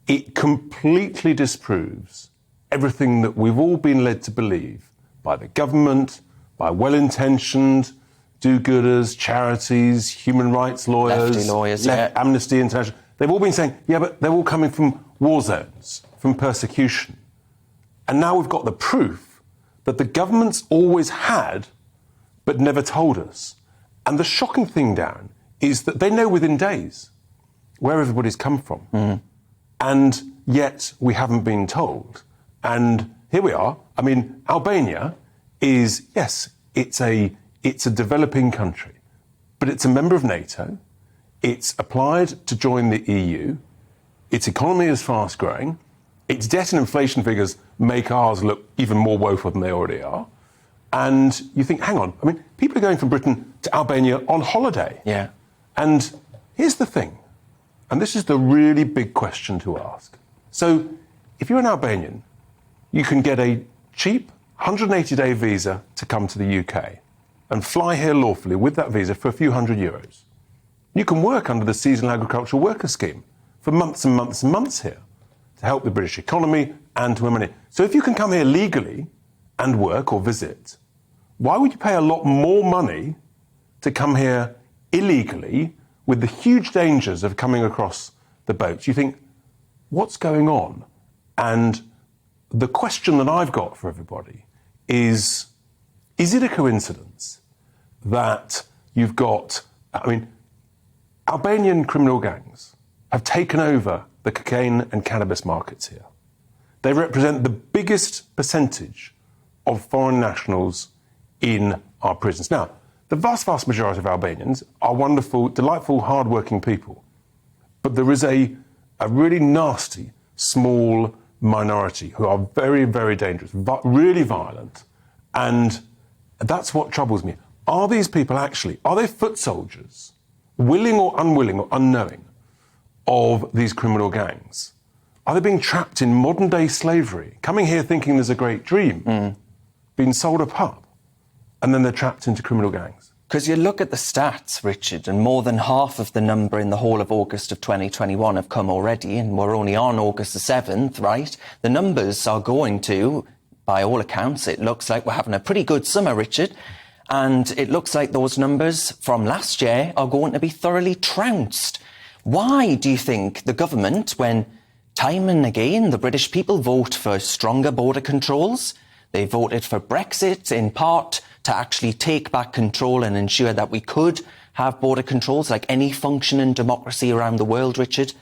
it completely disproves everything that we've all been led to believe by the government, by well-intentioned do-gooders, charities, human rights lawyers, lefty lawyers, Amnesty International. They've all been saying, yeah, but they're all coming from war zones, from persecution. And now we've got the proof that the government's always had, but never told us. And the shocking thing, Darren, is that they know within days where everybody's come from. Mm. And yet we haven't been told. And here we are. I mean, Albania is, yes, it's a developing country, but it's a member of NATO. It's applied to join the EU. Its economy is fast growing. Its debt and inflation figures make ours look even more woeful than they already are. And you think, hang on, I mean, people are going from Britain to Albania on holiday. Yeah. And here's the thing, and this is the really big question to ask. So if you're an Albanian, you can get a cheap 180-day visa to come to the UK and fly here lawfully with that visa for a few €100. You can work under the Seasonal Agricultural Worker Scheme for months and months and months here to help the British economy and to earn money. So if you can come here legally and work or visit, why would you pay a lot more money to come here illegally with the huge dangers of coming across the boats? You think, what's going on? And the question that I've got for everybody is it a coincidence that you've got, I mean, Albanian criminal gangs have taken over the cocaine and cannabis markets here. They represent the biggest percentage of foreign nationals in our prisons. Now, the vast, vast majority of Albanians are wonderful, delightful, hard-working people. But there is a really nasty, small minority who are very, very dangerous, really violent. And that's what troubles me. Are these people actually, are they foot soldiers, willing or unwilling or unknowing, of these criminal gangs? Are they being trapped in modern-day slavery, coming here thinking there's a great dream, being sold a pup, and then they're trapped into criminal gangs? Because you look at the stats, Richard, and more than half of the number in the whole of August of 2021 have come already, and we're only on August the 7th, right? The numbers are going to, by all accounts, it looks like we're having a pretty good summer, Richard, and it looks like those numbers from last year are going to be thoroughly trounced. Why do you think the government, when time and again the British people vote for stronger border controls, they voted for Brexit in part to actually take back control and ensure that we could have border controls like any functioning democracy around the world, Richard.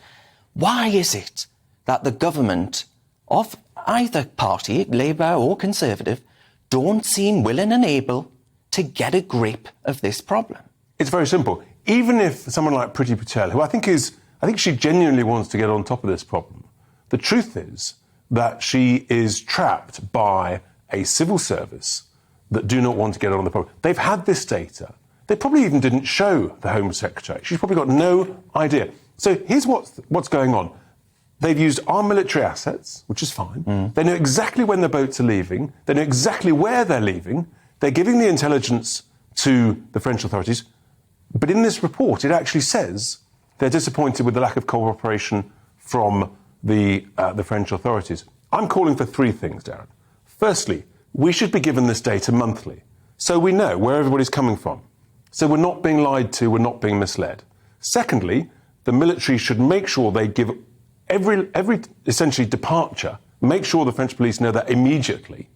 Why is it that the government of either party, Labour or Conservative, don't seem willing and able to get a grip of this problem? It's very simple. Even if someone like Priti Patel, who I think she genuinely wants to get on top of this problem, the truth is that she is trapped by a civil service that do not want to get on the problem. They've had this data. They probably even didn't show the Home Secretary. She's probably got no idea. So here's what's going on. They've used our military assets, which is fine. They know exactly when the boats are leaving. They know exactly where they're leaving. They're giving the intelligence to the French authorities. But in this report, it actually says they're disappointed with the lack of cooperation from the French authorities. I'm calling for three things, Darren. Firstly, we should be given this data monthly, so we know where everybody's coming from. So we're not being lied to, we're not being misled. Secondly, the military should make sure they give every essentially departure, make sure the French police know that immediately.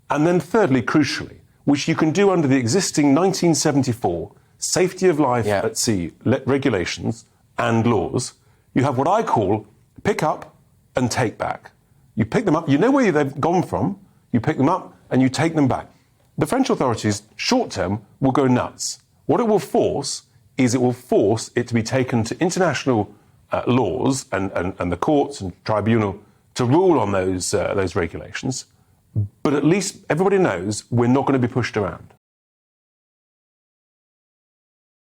And then thirdly, crucially, which you can do under the existing 1974 Safety of Life at Sea regulations and laws, you have what I call pick up and take back. You pick them up, you know where they've gone from, you pick them up and you take them back. The French authorities, short term, will go nuts. What it will force is it will force it to be taken to international laws and the courts and tribunal to rule on those regulations. But at least everybody knows we're not going to be pushed around.